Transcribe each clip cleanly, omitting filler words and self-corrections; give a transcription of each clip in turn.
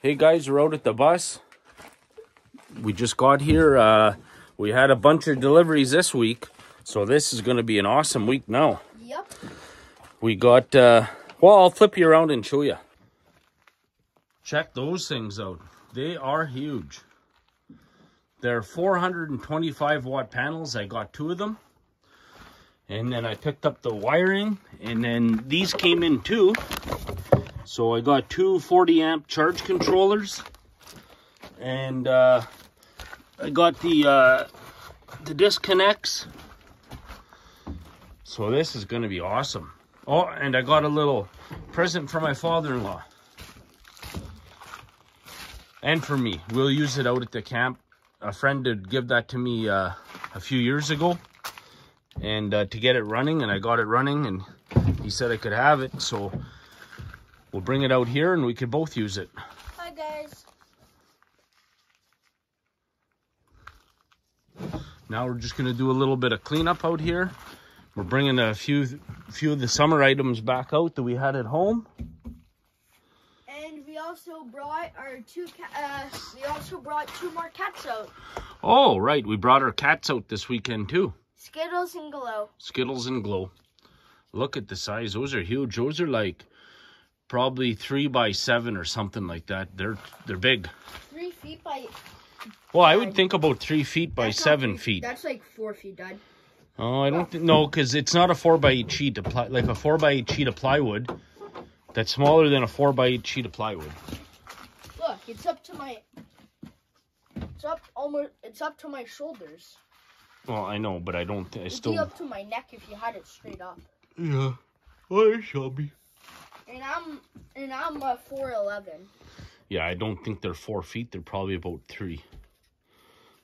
Hey guys, we're out at the bus. We just got here. We had a bunch of deliveries this week, so this is going to be an awesome week now. Yep. We got, well, I'll flip you around and show you. Check those things out. They are huge. They're 425 watt panels. I got 2 of them. And then I picked up the wiring, and then these came in too. So I got 2 40 amp charge controllers, and I got the disconnects. So this is going to be awesome. Oh, and I got a little present for my father-in-law. And for me. We'll use it out at the camp. A friend did give that to me a few years ago. And to get it running, and I got it running, and he said I could have it. So we'll bring it out here and we could both use it. Hi guys. Now we're just going to do a little bit of cleanup out here. We're bringing a few of the summer items back out that we had at home. And we also brought our 2 more cats out. Oh, right. We brought our cats out this weekend too. Skittles and Glow. Skittles and Glow. Look at the size. Those are huge. Those are like probably 3 by 7 or something like that. They're big. 3 feet by... Well, I would think about 3 feet by 7 feet. That's like 4 feet, Dad. Oh, I don't think... No, because it's not a 4x8 sheet. Like a 4x8 sheet of plywood. That's smaller than a 4x8 sheet of plywood. Look, it's up to my... It's up to my shoulders. Well, I know, but I don't... It'd be up to my neck if you had it straight up. Yeah. Oh, it shall be. And I'm 4'11". Yeah, I don't think they're 4 feet. They're probably about 3.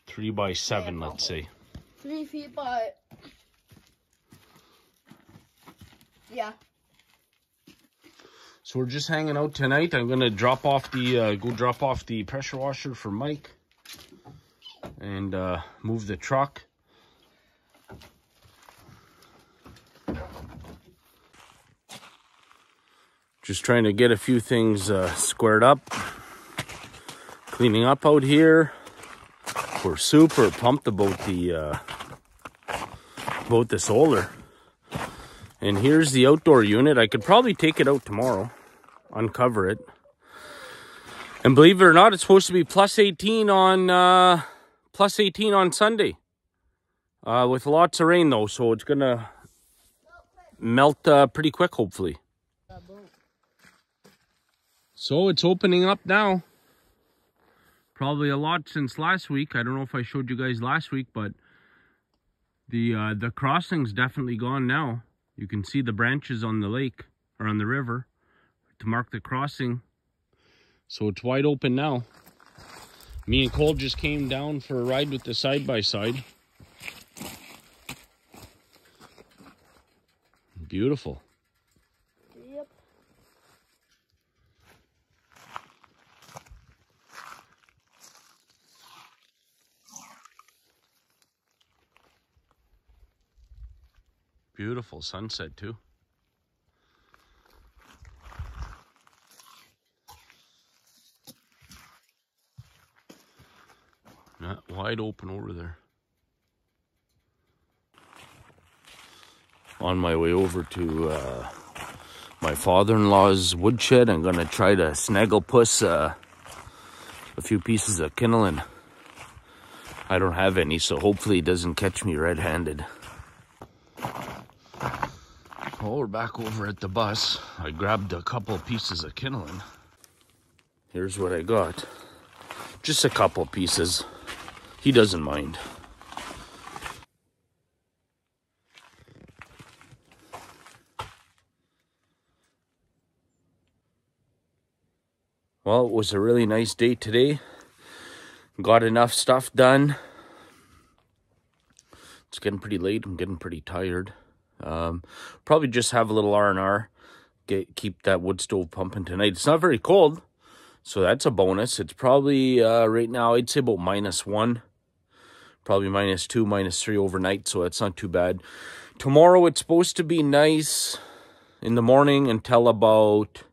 3 by 7, let's say. 3 feet by... Yeah. So we're just hanging out tonight. I'm gonna drop off the go drop off the pressure washer for Mike, and move the truck. Just trying to get a few things squared up. Cleaning up out here. We're super pumped about the solar. And here's the outdoor unit. I could probably take it out tomorrow, uncover it. And believe it or not, it's supposed to be plus 18 on Sunday. With lots of rain though, so it's gonna melt pretty quick, hopefully. So it's opening up now. Probably a lot since last week. I don't know if I showed you guys last week, but the crossing's definitely gone now. You can see the branches on the lake, or on the river, to mark the crossing. So it's wide open now. Me and Cole just came down for a ride with the side-by-side. Beautiful. Yep. Beautiful sunset too. Not wide open over there. On my way over to my father-in-law's woodshed, I'm gonna try to snagglepuss a few pieces of kindling. I don't have any, so hopefully it doesn't catch me red-handed. Well, we're back over at the bus. I grabbed a couple pieces of kindling. Here's what I got. Just a couple pieces. He doesn't mind. Well, it was a really nice day today. Got enough stuff done. It's getting pretty late. I'm getting pretty tired. Probably just have a little R&R. Keep that wood stove pumping tonight. It's not very cold, so that's a bonus. It's probably, right now, I'd say about -1. Probably -2, -3 overnight, so that's not too bad. Tomorrow, it's supposed to be nice in the morning until about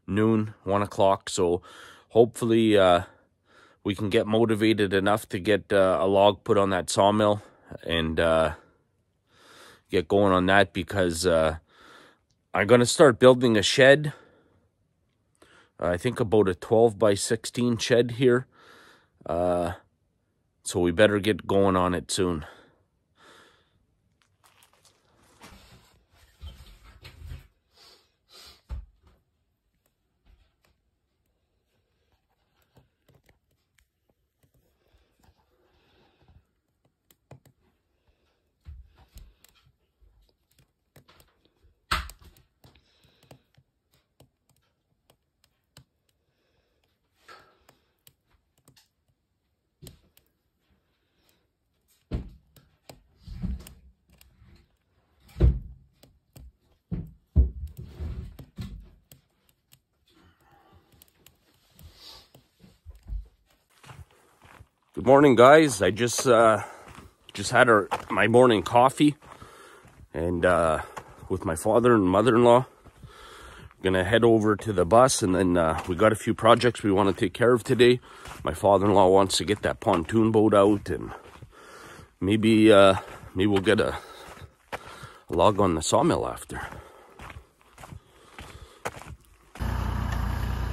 noon, 1 o'clock. So hopefully we can get motivated enough to get a log put on that sawmill and get going on that, because I'm going to start building a shed. I think about a 12 by 16 shed here. So we better get going on it soon. Good morning, guys. I just had my morning coffee, and with my father and mother-in-law. Gonna head over to the bus, and then we got a few projects we want to take care of today. My father-in-law wants to get that pontoon boat out, and maybe we'll get a log on the sawmill after.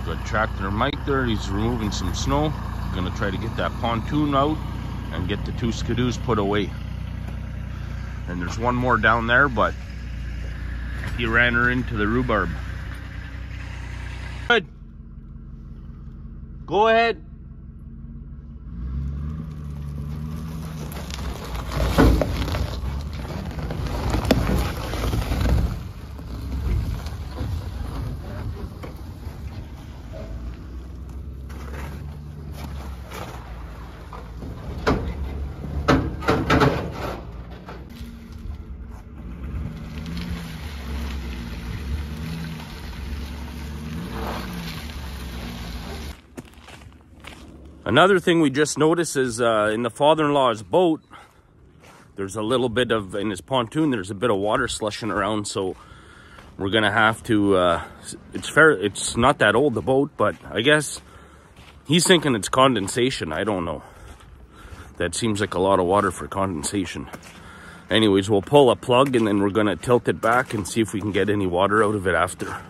Got tractor Mike there. He's removing some snow. Gonna try to get that pontoon out and get the 2 skidoos put away. And there's one more down there, but he ran her into the rhubarb. Good. Go ahead. Another thing we just noticed is in the father-in-law's boat, there's a little bit of, in his pontoon, there's a bit of water slushing around, so we're gonna have to, it's not that old, the boat, but I guess he's thinking it's condensation. I don't know. That seems like a lot of water for condensation. Anyways, we'll pull a plug and then we're gonna tilt it back and see if we can get any water out of it after.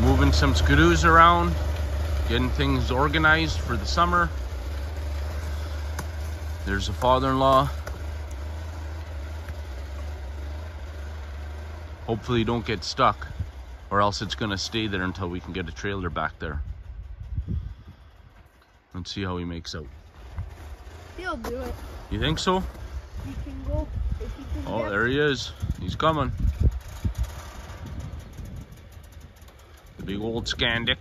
Moving some skidoos around, getting things organized for the summer. There's the father-in-law. Hopefully you don't get stuck, or else it's gonna stay there until we can get a trailer back there. Let's see how he makes out. He'll do it. You think so? He can go. If he can Oh, there he is. He's coming. Big old Scandic.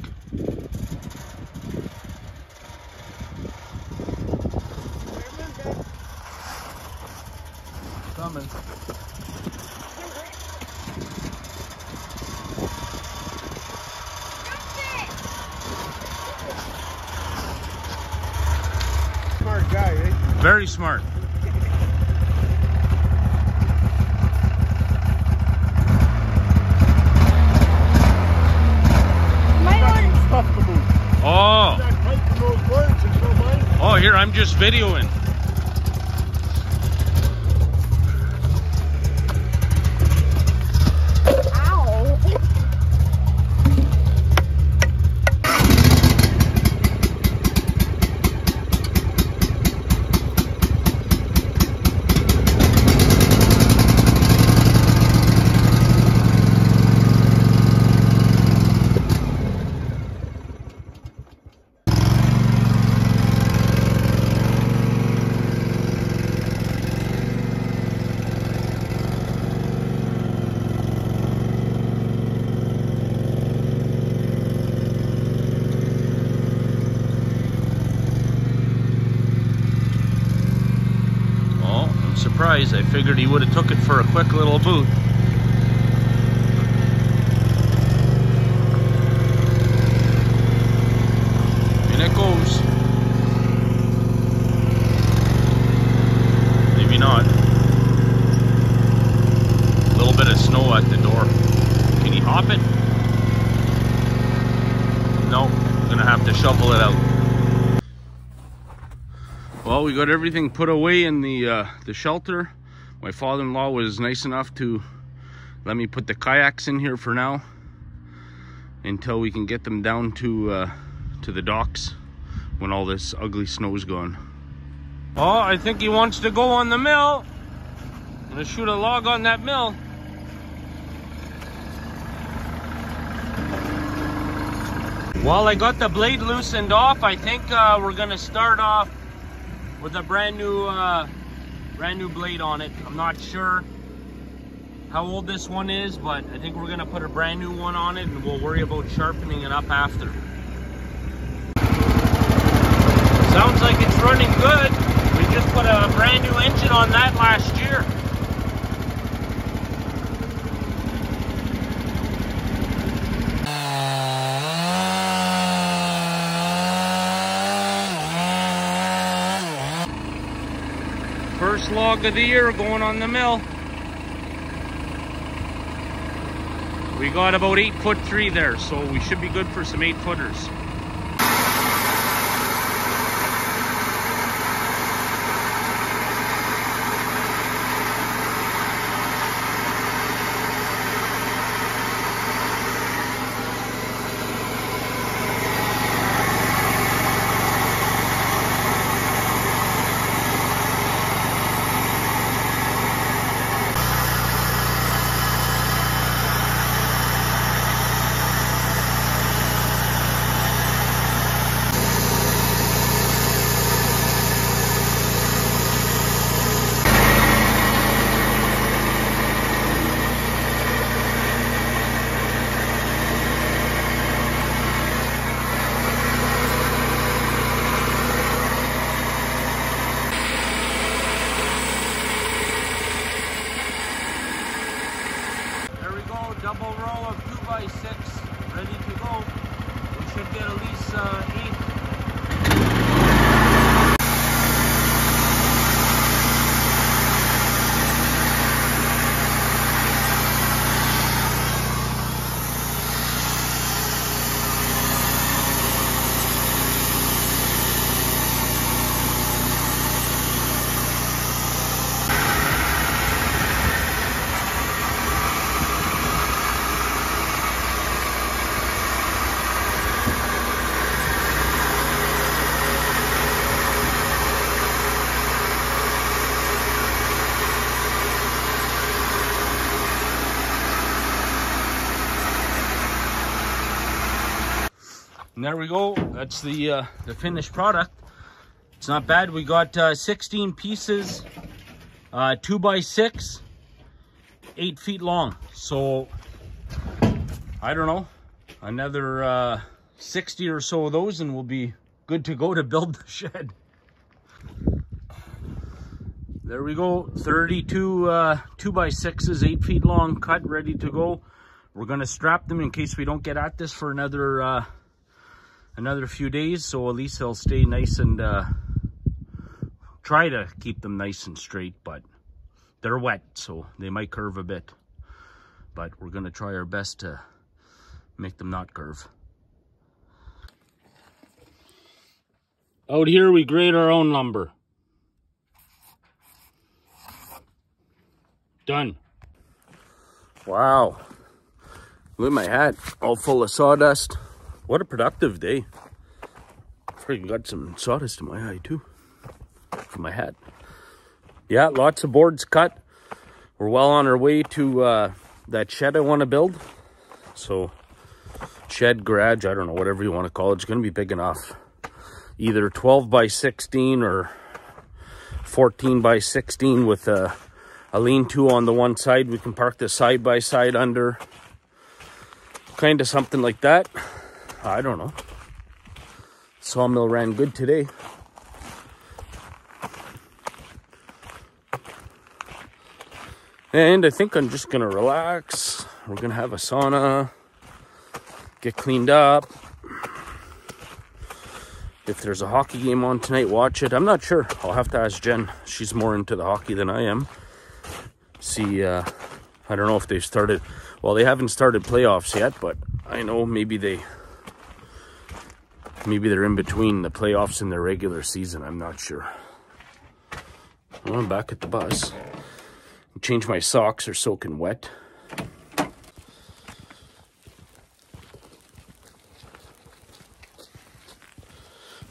Coming. Smart guy, eh? Very smart. Oh. Oh, here, I'm just videoing. Ow. I figured he would have took it for a quick little boot. And it goes. Maybe not. Top it. No, gonna have to shovel it out. Well, we got everything put away in the shelter. My father-in-law was nice enough to let me put the kayaks in here for now until we can get them down to the docks when all this ugly snow's gone. Oh, I think he wants to go on the mill. I'm gonna shoot a log on that mill. Well, I got the blade loosened off. I think we're gonna start off with a brand new blade on it. I'm not sure how old this one is, but I think we're gonna put a brand new one on it and we'll worry about sharpening it up after. Sounds like it's running good. We just put a brand new engine on that last year. First log of the year going on the mill. We got about 8'3" there, so we should be good for some 8-footers. Double row of 2x6 ready to go. We should get at least 8. And there we go. That's the finished product. It's not bad. We got 16 pieces, 2x6, 8 feet long. So I don't know, another 60 or so of those, and we'll be good to go to build the shed. There we go. 32 2x6s, 8 feet long, cut, ready to go. We're gonna strap them in case we don't get at this for another few days, so at least they'll stay nice and try to keep them nice and straight, but they're wet, so they might curve a bit, but we're gonna try our best to make them not curve. Out here we grade our own lumber. Done. Wow, look at my hat, all full of sawdust. What a productive day. Freaking got some sawdust in my eye too, from my hat. Yeah, lots of boards cut. We're well on our way to that shed I want to build. So, shed, garage, I don't know, whatever you want to call it. It's going to be big enough. Either 12x16 or 14x16 with a lean-to on the one side. We can park the side-by-side under. Kind of something like that. I don't know. Sawmill ran good today. And I think I'm just gonna relax. We're gonna have a sauna, get cleaned up. If there's a hockey game on tonight, watch it. I'm not sure. I'll have to ask Jen. She's more into the hockey than I am. See I don't know if they've started. Well, they haven't started playoffs yet, but I know maybe they're in between the playoffs and the regular season. I'm not sure. Well, I'm back at the bus. Change my socks, are soaking wet.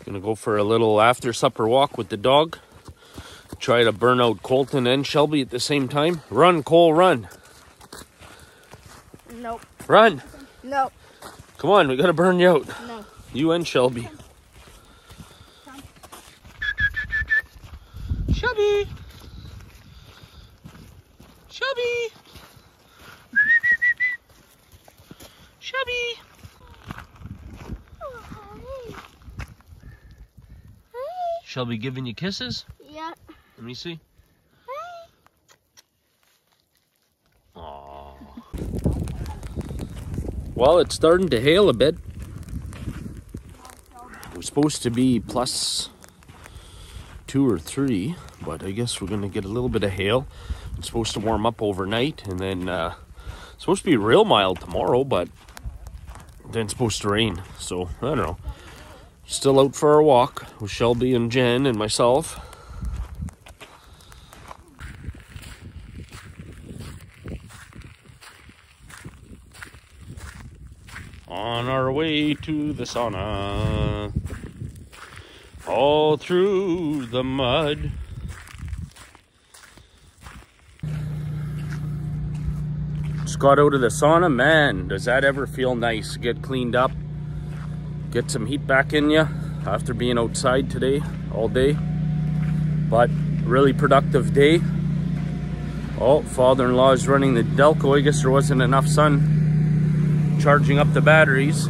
Gonna go for a little after supper walk with the dog. Try to burn out Colton and Shelby at the same time. Run, Cole, run. Nope. Run. Nope. Come on, we gotta burn you out. No. You and Shelby. Shelby. Shelby. Shelby. Shelby giving you kisses? Yeah. Let me see. Aww. Well, it's starting to hail a bit. It was supposed to be +2 or 3, but I guess we're gonna get a little bit of hail. It's supposed to warm up overnight, and then it's supposed to be real mild tomorrow, but then it's supposed to rain. So I don't know. Still out for a walk with Shelby and Jen and myself. On our way to the sauna. All through the mud. Just got out of the sauna. Man, does that ever feel nice. Get cleaned up. Get some heat back in you after being outside today all day. But really productive day. Oh, father-in-law is running the Delco. I guess there wasn't enough sun charging up the batteries.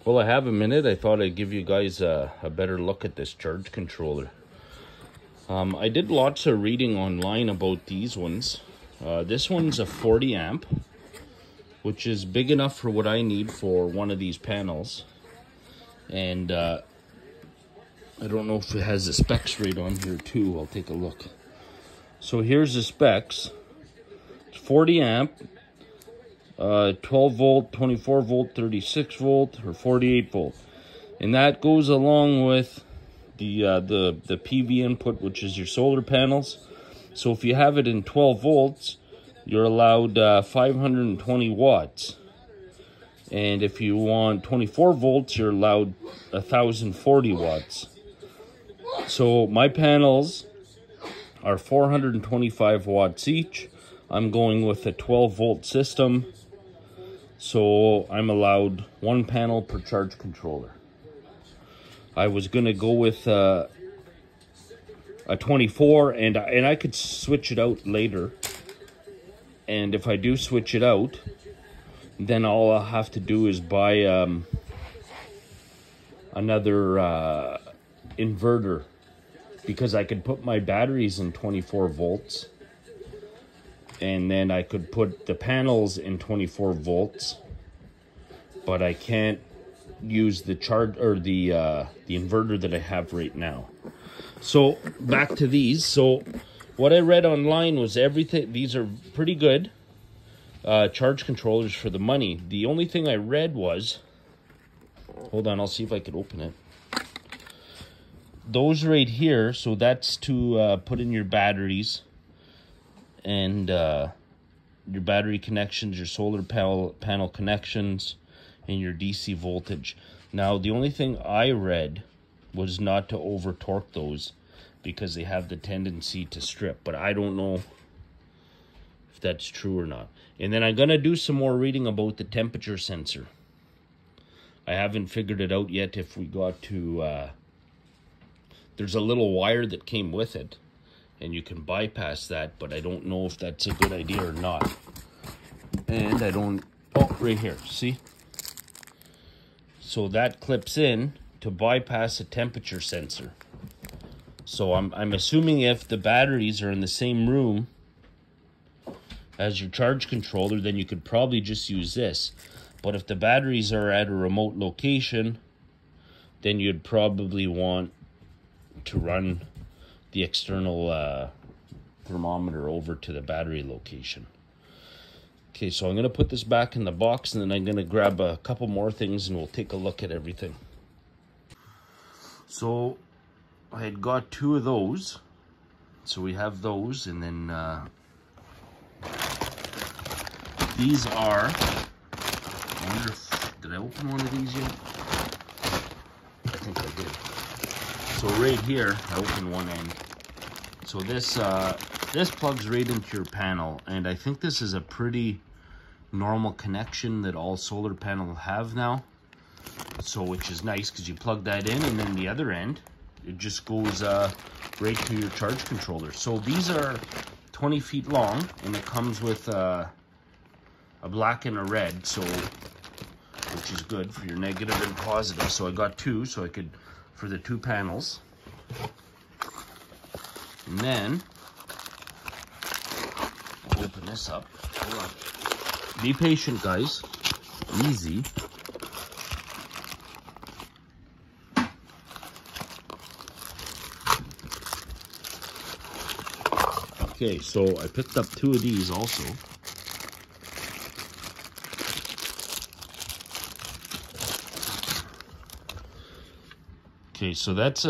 Well, I have a minute. I thought I'd give you guys a better look at this charge controller. I did lots of reading online about these ones. This one's a 40 amp. Which is big enough for what I need for one of these panels. And I don't know if it has the specs right on here too. I'll take a look. So here's the specs. It's 40 amp, 12 volt, 24 volt, 36 volt, or 48 volt. And that goes along with the PV input, which is your solar panels. So if you have it in 12 volts, you're allowed 520 watts. And if you want 24 volts, you're allowed 1,040 watts. So my panels are 425 watts each. I'm going with a 12 volt system. So I'm allowed 1 panel per charge controller. I was gonna go with a 24, and I could switch it out later. And if I do switch it out, then all I'll have to do is buy another inverter, because I could put my batteries in 24 volts, and then I could put the panels in 24 volts, but I can't use the charge or the inverter that I have right now. So back to these. So what I read online was everything. These are pretty good charge controllers for the money. The only thing I read was, hold on, I'll see if I could open it. Those right here, so that's to put in your batteries and your battery connections, your solar panel connections, and your DC voltage. Now, the only thing I read was not to over torque those, because they have the tendency to strip, but I don't know if that's true or not. And then I'm gonna do some more reading about the temperature sensor. I haven't figured it out yet if we got to there's a little wire that came with it, and you can bypass that, but I don't know if that's a good idea or not. And I don't, oh, right here, see? So that clips in to bypass a temperature sensor. So I'm assuming if the batteries are in the same room as your charge controller, then you could probably just use this. But if the batteries are at a remote location, then you'd probably want to run the external thermometer over to the battery location. Okay, so I'm going to put this back in the box, and then I'm going to grab a couple more things and we'll take a look at everything. So I had got 2 of those. So we have those, and then these are, I wonder if, did I open one of these yet? I think I did. So right here, I opened one end. So this plugs right into your panel, and I think this is a pretty normal connection that all solar panels have now. So which is nice because you plug that in, and then the other end, it just goes right to your charge controller. So these are 20 feet long, and it comes with a black and a red, so which is good for your negative and positive. So I got 2, so I could, for the 2 panels. And then I'll open this up. Hold on. Be patient, guys. Easy. Okay, so I picked up 2 of these also. Okay, so that's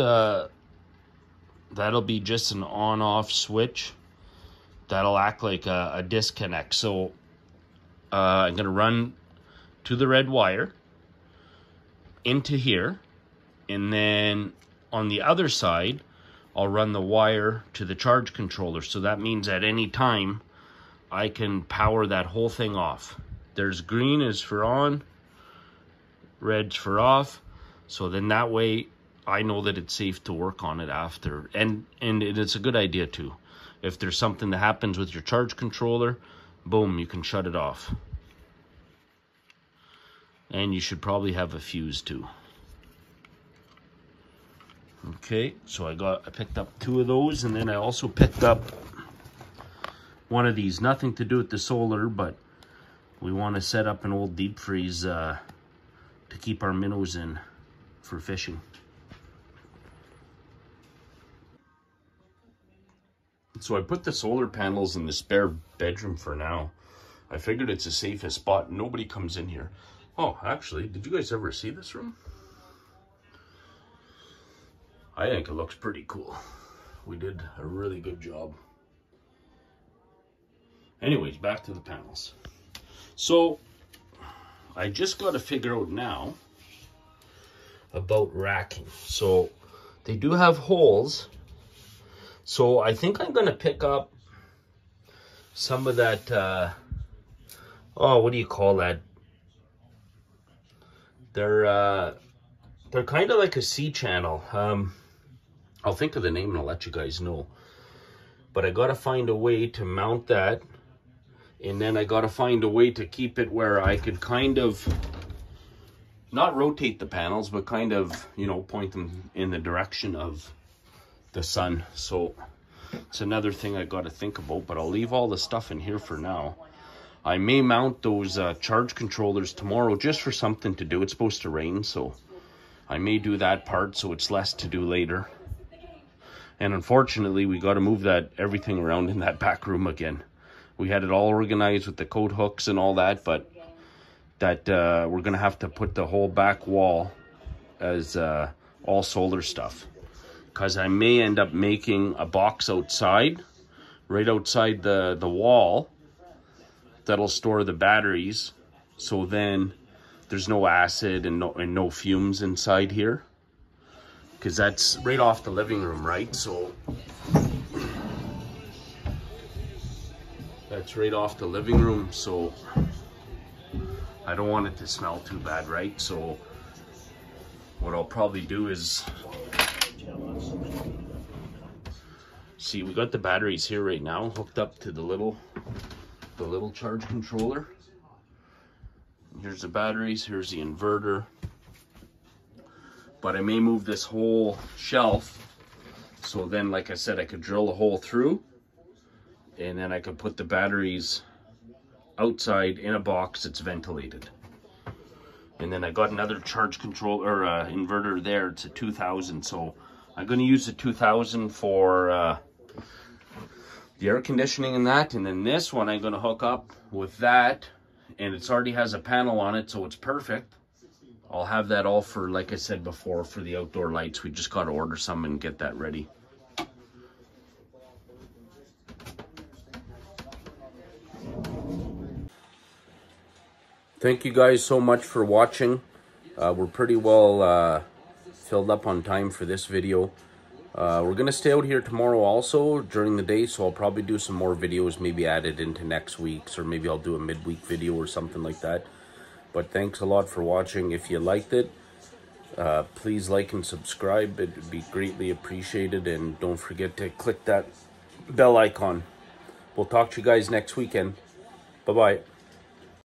that'll be just an on-off switch. That'll act like a disconnect. So I'm gonna run to the red wire into here, and then on the other side I'll run the wire to the charge controller. So that means at any time I can power that whole thing off. There's green is for on, red's for off. So then that way I know that it's safe to work on it after. And it's a good idea too. If there's something that happens with your charge controller, boom, you can shut it off. And you should probably have a fuse too. Okay, so I picked up 2 of those, and then I also picked up one of these. Nothing to do with the solar, but we want to set up an old deep freeze to keep our minnows in for fishing. So I put the solar panels in the spare bedroom for now. I figured it's the safest spot. Nobody comes in here. Oh, actually, did you guys ever see this room? I think it looks pretty cool. We did a really good job. Anyways, back to the panels. So I just got to figure out now about racking. So they do have holes. So I think I'm going to pick up some of that, oh, what do you call that? They're kind of like a C-channel. I'll think of the name and I'll let you guys know. But I got to find a way to mount that. And then I got to find a way to keep it where I could kind of, not rotate the panels, but kind of, you know, point them in the direction of the sun. So it's another thing I got to think about, but I'll leave all the stuff in here for now. I may mount those charge controllers tomorrow just for something to do. It's supposed to rain, so I may do that part so it's less to do later. And unfortunately, we got to move everything around in that back room again. We had it all organized with the coat hooks and all that, but we're going to have to put the whole back wall as all solar stuff. Because I may end up making a box outside, right outside the wall, that'll store the batteries. So then there's no acid and no fumes inside here. Because that's right off the living room, right? So that's right off the living room. So I don't want it to smell too bad, right? So what I'll probably do is, see, we got the batteries here right now hooked up to the little charge controller. Here's the batteries, here's the inverter. But I may move this whole shelf, so then, like I said, I could drill a hole through, and then I could put the batteries outside in a box that's ventilated. And then I got another charge control or inverter there. It's a 2000, so I'm going to use the 2000 for the air conditioning and that. And then this one I'm going to hook up with that, and it's already has a panel on it, so it's perfect. I'll have that all for, like I said before, for the outdoor lights. We just got to order some and get that ready. Thank you guys so much for watching. We're pretty well filled up on time for this video. We're going to stay out here tomorrow also during the day, so I'll probably do some more videos, maybe added into next week's, or maybe I'll do a midweek video or something like that. But thanks a lot for watching. If you liked it, please like and subscribe. It would be greatly appreciated, and don't forget to click that bell icon. We'll talk to you guys next weekend. Bye-bye.